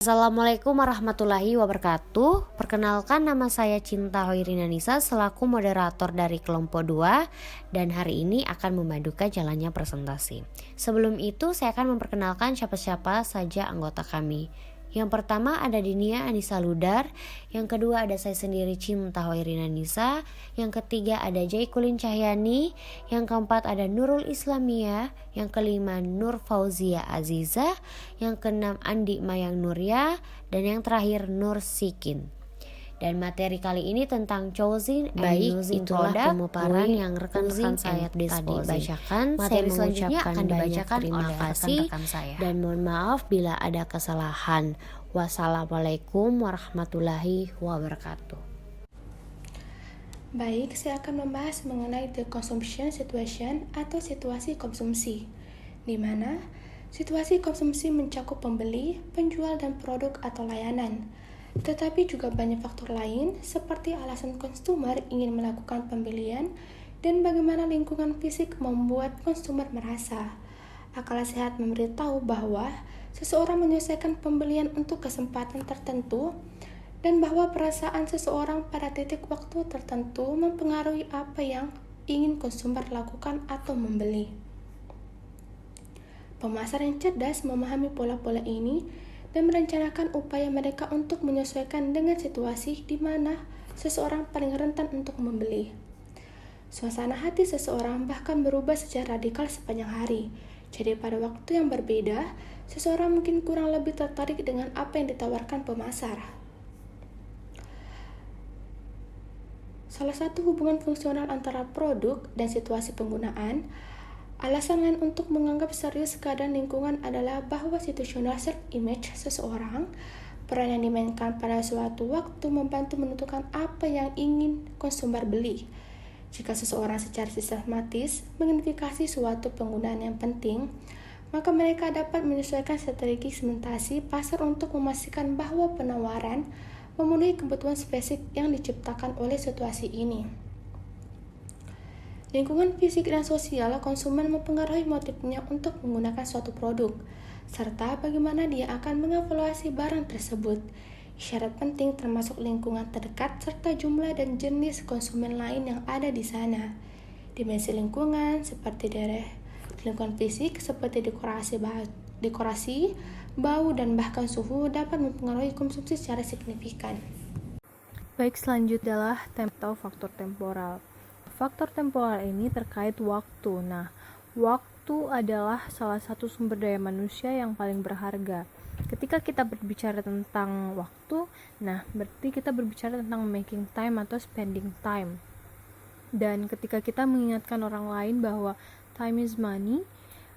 Assalamualaikum warahmatullahi wabarakatuh. Perkenalkan, nama saya Cinta Hoirina Nisa selaku moderator dari kelompok 2 dan hari ini akan memadukan jalannya presentasi. Sebelum itu saya akan memperkenalkan siapa-siapa saja anggota kami. Yang pertama ada Dinia Anissa Ludar, yang kedua ada saya sendiri Cinta Hoirina Nisa, yang ketiga ada Jaikulin Cahyani, yang keempat ada Nurul Islamia, yang kelima Nur Fauzia Aziza, yang keenam Andi Mayang Nuria, dan yang terakhir Nur Sikin. Dan materi kali ini tentang choosing baik, itulah pemaparan yang rekan-rekan saya tadi bacakan. Materi selanjutnya akan dibacakan oleh rekan-rekan saya. Dan mohon maaf bila ada kesalahan. Wassalamualaikum warahmatullahi wabarakatuh. Baik, saya akan membahas mengenai the consumption situation atau situasi konsumsi, di mana situasi konsumsi mencakup pembeli, penjual, dan produk atau layanan. Tetapi juga banyak faktor lain seperti alasan konsumer ingin melakukan pembelian dan bagaimana lingkungan fisik membuat konsumer merasa. Akal sehat memberitahu bahwa seseorang menyelesaikan pembelian untuk kesempatan tertentu dan bahwa perasaan seseorang pada titik waktu tertentu mempengaruhi apa yang ingin konsumer lakukan atau membeli. Pemasar yang cerdas memahami pola-pola ini dan merencanakan upaya mereka untuk menyesuaikan dengan situasi di mana seseorang paling rentan untuk membeli. Suasana hati seseorang bahkan berubah secara radikal sepanjang hari. Jadi pada waktu yang berbeda, seseorang mungkin kurang lebih tertarik dengan apa yang ditawarkan pemasar. Salah satu hubungan fungsional antara produk dan situasi penggunaan. Alasan lain untuk menganggap serius keadaan lingkungan adalah bahwa situational self-image seseorang, peran yang dimainkan pada suatu waktu membantu menentukan apa yang ingin konsumer beli. Jika seseorang secara sistematis mengidentifikasi suatu penggunaan yang penting, maka mereka dapat menyesuaikan strategi segmentasi pasar untuk memastikan bahwa penawaran memenuhi kebutuhan spesifik yang diciptakan oleh situasi ini. Lingkungan fisik dan sosial konsumen mempengaruhi motifnya untuk menggunakan suatu produk, serta bagaimana dia akan mengevaluasi barang tersebut. Syarat penting termasuk lingkungan terdekat serta jumlah dan jenis konsumen lain yang ada di sana. Dimensi lingkungan seperti daerah lingkungan fisik seperti dekorasi, bau, dan bahkan suhu dapat mempengaruhi konsumsi secara signifikan. Baik, selanjutnya adalah atau faktor temporal. Faktor temporal ini terkait waktu. Nah, waktu adalah salah satu sumber daya manusia yang paling berharga. Ketika kita berbicara tentang waktu, nah berarti kita berbicara tentang making time atau spending time. Dan ketika kita mengingatkan orang lain bahwa time is money,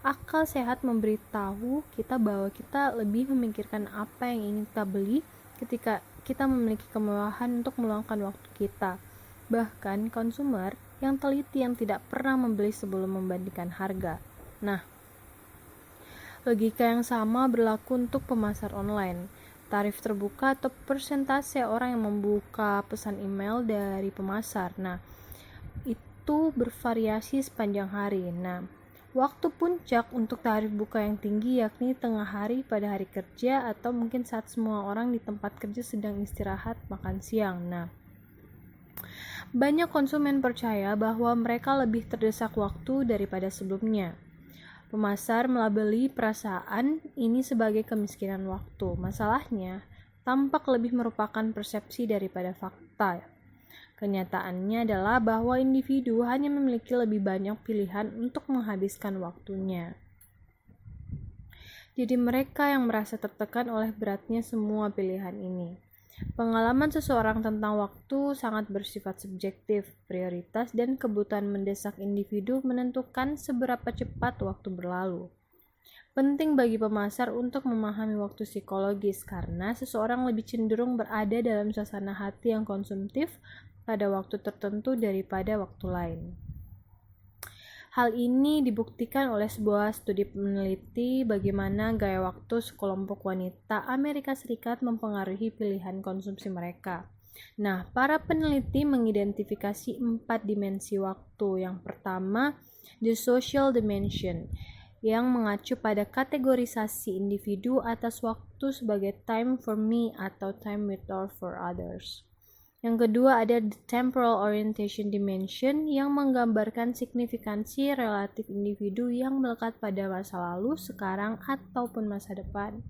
akal sehat memberitahu kita bahwa kita lebih memikirkan apa yang ingin kita beli ketika kita memiliki kemewahan untuk meluangkan waktu kita. Bahkan konsumer yang teliti yang tidak pernah membeli sebelum membandingkan harga. Nah, logika yang sama berlaku untuk pemasar online. Tarif terbuka atau persentase orang yang membuka pesan email dari pemasar. Nah, itu bervariasi sepanjang hari. Nah, waktu puncak untuk tarif buka yang tinggi yakni tengah hari pada hari kerja atau mungkin saat semua orang di tempat kerja sedang istirahat makan siang. Nah, banyak konsumen percaya bahwa mereka lebih terdesak waktu daripada sebelumnya. Pemasar melabeli perasaan ini sebagai kemiskinan waktu. Masalahnya, tampak lebih merupakan persepsi daripada fakta. Kenyataannya adalah bahwa individu hanya memiliki lebih banyak pilihan untuk menghabiskan waktunya. Jadi mereka yang merasa tertekan oleh beratnya semua pilihan ini. Pengalaman seseorang tentang waktu sangat bersifat subjektif. Prioritas dan kebutuhan mendesak individu menentukan seberapa cepat waktu berlalu. Penting bagi pemasar untuk memahami waktu psikologis karena seseorang lebih cenderung berada dalam suasana hati yang konsumtif pada waktu tertentu daripada waktu lain. Hal ini dibuktikan oleh sebuah studi meneliti bagaimana gaya waktu sekelompok wanita Amerika Serikat mempengaruhi pilihan konsumsi mereka. Nah, para peneliti mengidentifikasi 4 dimensi waktu. Yang pertama, the social dimension, yang mengacu pada kategorisasi individu atas waktu sebagai time for me atau time without for others. Yang kedua ada the temporal orientation dimension yang menggambarkan signifikansi relatif individu yang melekat pada masa lalu, sekarang, ataupun masa depan.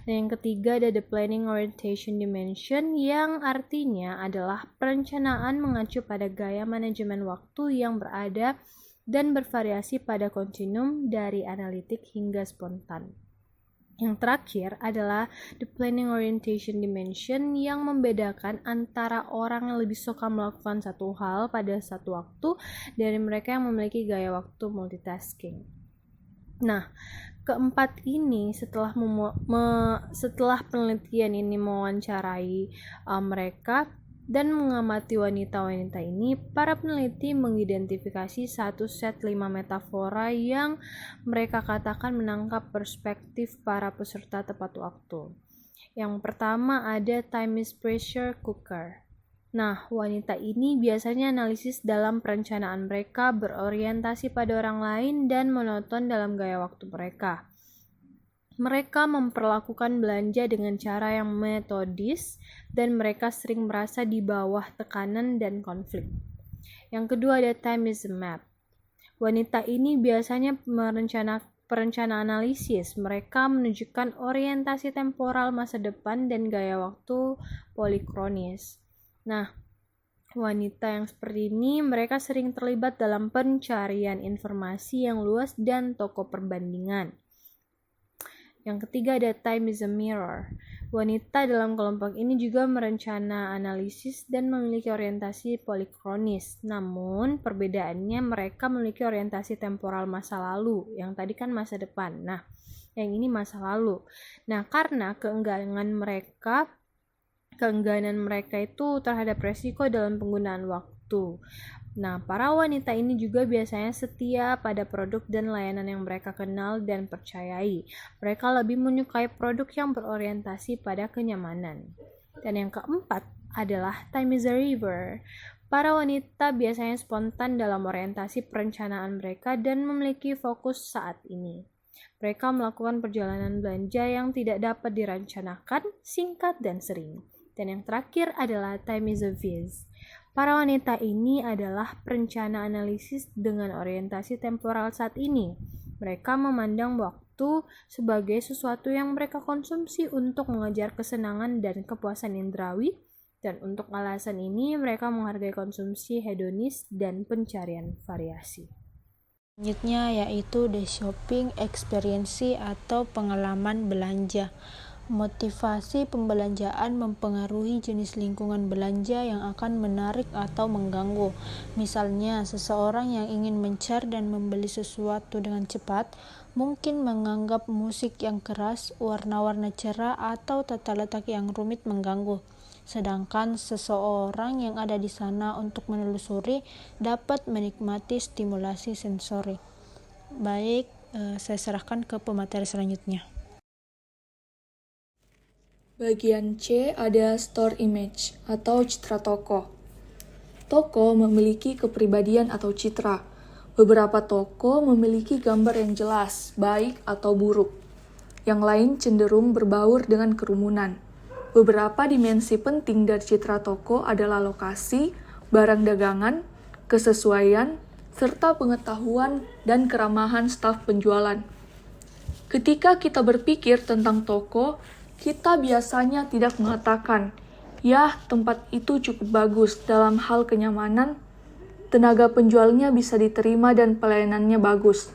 Dan yang ketiga ada the planning orientation dimension yang artinya adalah perencanaan mengacu pada gaya manajemen waktu yang berada dan bervariasi pada kontinum dari analitik hingga spontan. Yang terakhir adalah the planning orientation dimension yang membedakan antara orang yang lebih suka melakukan satu hal pada satu waktu dari mereka yang memiliki gaya waktu multitasking. Nah, keempat ini setelah penelitian ini mewawancarai mereka dan mengamati wanita-wanita ini, para peneliti mengidentifikasi satu set 5 metafora yang mereka katakan menangkap perspektif para peserta tepat waktu. Yang pertama ada time is pressure cooker. Nah, wanita ini biasanya analisis dalam perencanaan mereka berorientasi pada orang lain dan monoton dalam gaya waktu mereka. Mereka memperlakukan belanja dengan cara yang metodis dan mereka sering merasa di bawah tekanan dan konflik. Yang kedua ada time is a map. Wanita ini biasanya perencana analisis. Mereka menunjukkan orientasi temporal masa depan dan gaya waktu polikronis. Nah, wanita yang seperti ini mereka sering terlibat dalam pencarian informasi yang luas dan toko perbandingan. Yang ketiga ada time is a mirror. Wanita dalam kelompok ini juga merencana analisis dan memiliki orientasi polikronis. Namun perbedaannya mereka memiliki orientasi temporal masa lalu. Yang tadi kan masa depan. Nah, yang ini masa lalu. Nah, karena keengganan mereka itu terhadap resiko dalam penggunaan waktu. Nah, para wanita ini juga biasanya setia pada produk dan layanan yang mereka kenal dan percayai. Mereka lebih menyukai produk yang berorientasi pada kenyamanan. Dan yang keempat adalah time is a river. Para wanita biasanya spontan dalam orientasi perencanaan mereka dan memiliki fokus saat ini. Mereka melakukan perjalanan belanja yang tidak dapat direncanakan, singkat dan sering. Dan yang terakhir adalah time is a viz. Para wanita ini adalah perencana analisis dengan orientasi temporal saat ini. Mereka memandang waktu sebagai sesuatu yang mereka konsumsi untuk mengejar kesenangan dan kepuasan indrawi, dan untuk alasan ini mereka menghargai konsumsi hedonis dan pencarian variasi. Selanjutnya yaitu the shopping experience atau pengalaman belanja. Motivasi pembelanjaan mempengaruhi jenis lingkungan belanja yang akan menarik atau mengganggu. Misalnya, seseorang yang ingin mencari dan membeli sesuatu dengan cepat mungkin menganggap musik yang keras, warna-warna cerah, atau tata letak yang rumit mengganggu. Sedangkan seseorang yang ada di sana untuk menelusuri dapat menikmati stimulasi sensori. Baik, saya serahkan ke pemateri selanjutnya. Bagian C ada store image atau citra toko. Toko memiliki kepribadian atau citra. Beberapa toko memiliki gambar yang jelas, baik atau buruk. Yang lain cenderung berbaur dengan kerumunan. Beberapa dimensi penting dari citra toko adalah lokasi, barang dagangan, kesesuaian, serta pengetahuan dan keramahan staf penjualan. Ketika kita berpikir tentang toko, kita biasanya tidak mengatakan, "Ya, tempat itu cukup bagus dalam hal kenyamanan, tenaga penjualnya bisa diterima dan pelayanannya bagus."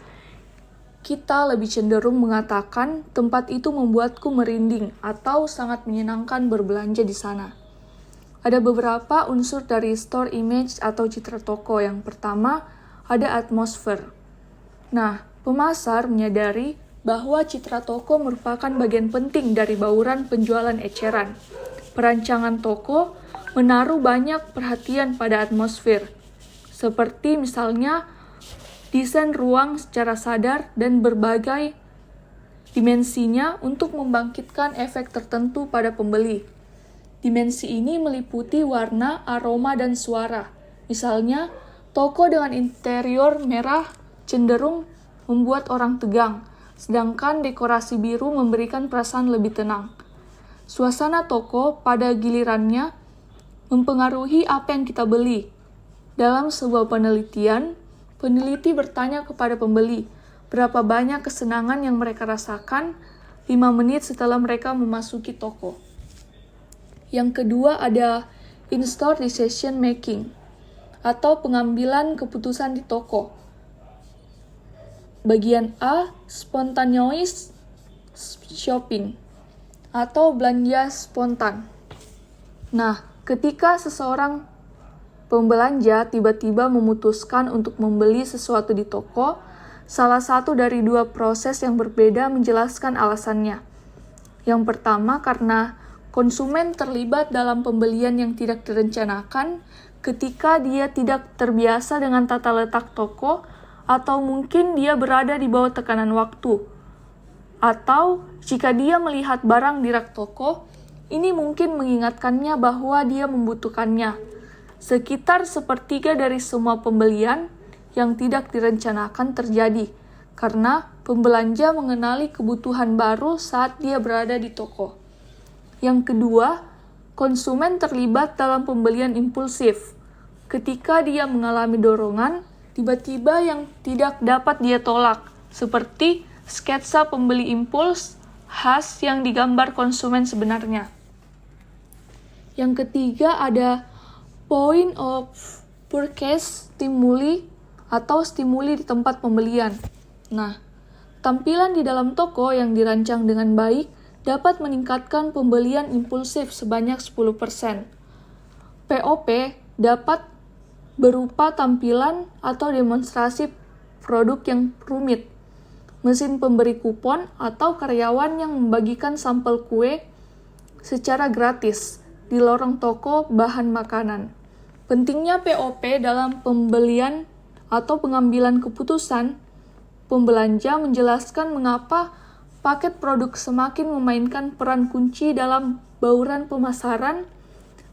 Kita lebih cenderung mengatakan, "Tempat itu membuatku merinding," atau "sangat menyenangkan berbelanja di sana." Ada beberapa unsur dari store image atau citra toko. Yang pertama, ada atmosfer. Nah, pemasar menyadari bahwa citra toko merupakan bagian penting dari bauran penjualan eceran. Perancangan toko menaruh banyak perhatian pada atmosfer, seperti misalnya desain ruang secara sadar dan berbagai dimensinya untuk membangkitkan efek tertentu pada pembeli. Dimensi ini meliputi warna, aroma, dan suara. Misalnya, toko dengan interior merah cenderung membuat orang tegang, sedangkan dekorasi biru memberikan perasaan lebih tenang. Suasana toko pada gilirannya mempengaruhi apa yang kita beli. Dalam sebuah penelitian, peneliti bertanya kepada pembeli berapa banyak kesenangan yang mereka rasakan 5 menit setelah mereka memasuki toko. Yang kedua ada in-store decision making atau pengambilan keputusan di toko. Bagian A, spontaneous shopping atau belanja spontan. Nah, ketika seseorang pembelanja tiba-tiba memutuskan untuk membeli sesuatu di toko, salah satu dari 2 proses yang berbeda menjelaskan alasannya. Yang pertama, karena konsumen terlibat dalam pembelian yang tidak direncanakan ketika dia tidak terbiasa dengan tata letak toko, atau mungkin dia berada di bawah tekanan waktu. Atau jika dia melihat barang di rak toko, ini mungkin mengingatkannya bahwa dia membutuhkannya. Sekitar sepertiga dari semua pembelian yang tidak direncanakan terjadi, karena pembelanja mengenali kebutuhan baru saat dia berada di toko. Yang kedua, konsumen terlibat dalam pembelian impulsif. Ketika dia mengalami dorongan, tiba-tiba yang tidak dapat dia tolak, seperti sketsa pembeli impuls khas yang digambar konsumen sebenarnya. Yang ketiga ada point of purchase stimuli atau stimuli di tempat pembelian. Nah, tampilan di dalam toko yang dirancang dengan baik dapat meningkatkan pembelian impulsif sebanyak 10%. POP dapat berupa tampilan atau demonstrasi produk yang rumit, mesin pemberi kupon atau karyawan yang membagikan sampel kue secara gratis di lorong toko bahan makanan. Pentingnya POP dalam pembelian atau pengambilan keputusan, pembelanja menjelaskan mengapa paket produk semakin memainkan peran kunci dalam bauran pemasaran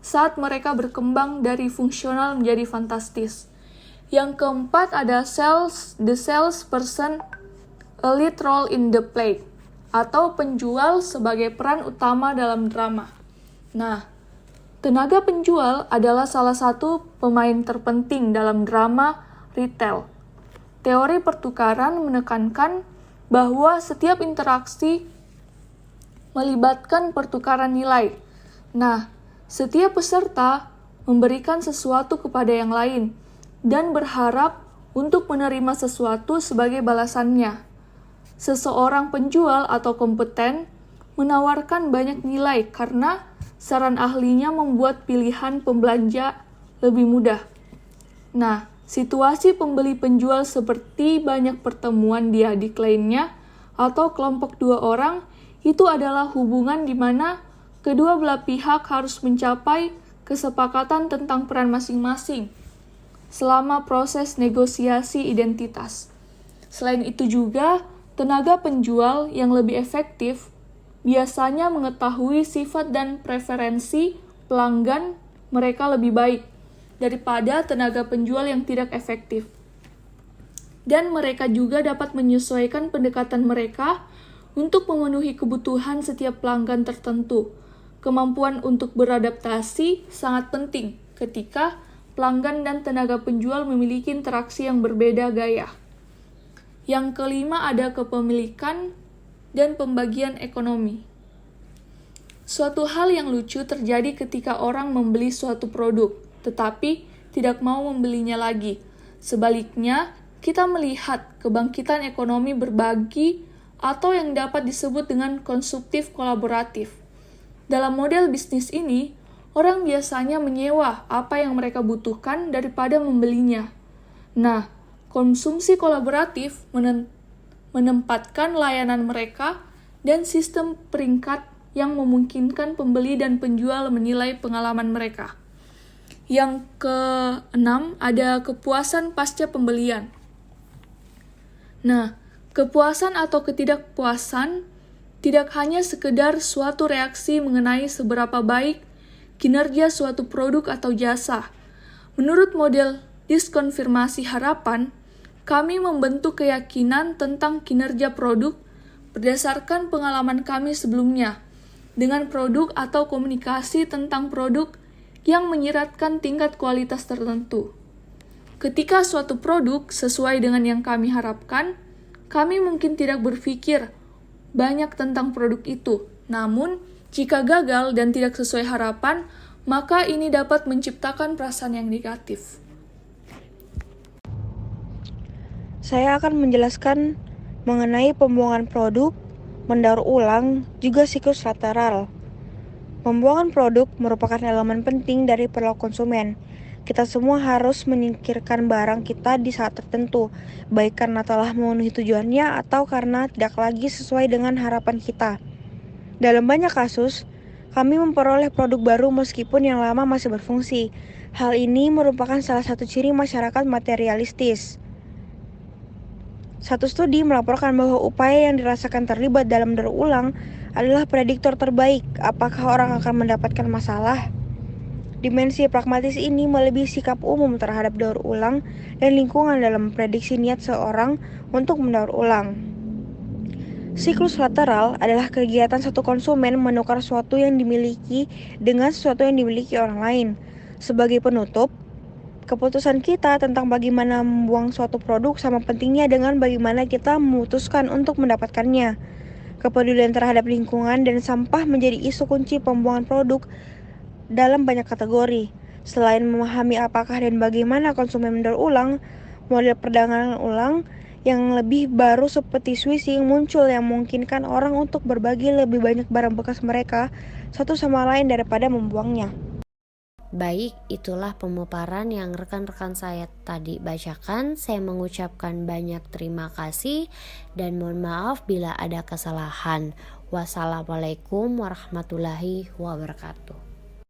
saat mereka berkembang dari fungsional menjadi fantastis. Yang keempat ada the salesperson a lead role in the play, atau penjual sebagai peran utama dalam drama. Nah, tenaga penjual adalah salah satu pemain terpenting dalam drama retail. Teori pertukaran menekankan bahwa setiap interaksi melibatkan pertukaran nilai. Nah, setiap peserta memberikan sesuatu kepada yang lain dan berharap untuk menerima sesuatu sebagai balasannya. Seseorang penjual atau kompeten menawarkan banyak nilai karena saran ahlinya membuat pilihan pembelanja lebih mudah. Nah, situasi pembeli penjual seperti banyak pertemuan di adik lainnya atau kelompok 2 orang itu adalah hubungan di mana kedua belah pihak harus mencapai kesepakatan tentang peran masing-masing selama proses negosiasi identitas. Selain itu juga, tenaga penjual yang lebih efektif biasanya mengetahui sifat dan preferensi pelanggan mereka lebih baik daripada tenaga penjual yang tidak efektif. Dan mereka juga dapat menyesuaikan pendekatan mereka untuk memenuhi kebutuhan setiap pelanggan tertentu. Kemampuan untuk beradaptasi sangat penting ketika pelanggan dan tenaga penjual memiliki interaksi yang berbeda gaya. Yang kelima ada kepemilikan dan pembagian ekonomi. Suatu hal yang lucu terjadi ketika orang membeli suatu produk, tetapi tidak mau membelinya lagi. Sebaliknya, kita melihat kebangkitan ekonomi berbagi atau yang dapat disebut dengan konsumtif kolaboratif. Dalam model bisnis ini, orang biasanya menyewa apa yang mereka butuhkan daripada membelinya. Nah, konsumsi kolaboratif menempatkan layanan mereka dan sistem peringkat yang memungkinkan pembeli dan penjual menilai pengalaman mereka. Yang keenam ada kepuasan pasca pembelian. Nah, kepuasan atau ketidakpuasan tidak hanya sekedar suatu reaksi mengenai seberapa baik kinerja suatu produk atau jasa. Menurut model diskonfirmasi harapan, kami membentuk keyakinan tentang kinerja produk berdasarkan pengalaman kami sebelumnya dengan produk atau komunikasi tentang produk yang menyiratkan tingkat kualitas tertentu. Ketika suatu produk sesuai dengan yang kami harapkan, kami mungkin tidak berpikir banyak tentang produk itu. Namun, jika gagal dan tidak sesuai harapan, maka ini dapat menciptakan perasaan yang negatif. Saya akan menjelaskan mengenai pembuangan produk, mendaur ulang, juga siklus lateral. Pembuangan produk merupakan elemen penting dari perilaku konsumen. Kita semua harus menyingkirkan barang kita di saat tertentu, baik karena telah memenuhi tujuannya atau karena tidak lagi sesuai dengan harapan kita. Dalam banyak kasus, kami memperoleh produk baru meskipun yang lama masih berfungsi. Hal ini merupakan salah satu ciri masyarakat materialistis. Satu studi melaporkan bahwa upaya yang dirasakan terlibat dalam daur ulang adalah prediktor terbaik apakah orang akan mendapatkan masalah. Dimensi pragmatis ini melebihi sikap umum terhadap daur ulang dan lingkungan dalam memprediksi niat seorang untuk mendaur ulang. Siklus lateral adalah kegiatan satu konsumen menukar sesuatu yang dimiliki dengan sesuatu yang dimiliki orang lain. Sebagai penutup, keputusan kita tentang bagaimana membuang suatu produk sama pentingnya dengan bagaimana kita memutuskan untuk mendapatkannya. Kepedulian terhadap lingkungan dan sampah menjadi isu kunci pembuangan produk dalam banyak kategori. Selain memahami apakah dan bagaimana konsumen mendaur ulang, model perdagangan ulang yang lebih baru seperti switching muncul yang memungkinkan orang untuk berbagi lebih banyak barang bekas mereka satu sama lain daripada membuangnya. Baik, itulah pemaparan yang rekan-rekan saya tadi bacakan. Saya mengucapkan banyak terima kasih dan mohon maaf bila ada kesalahan. Wassalamualaikum warahmatullahi wabarakatuh.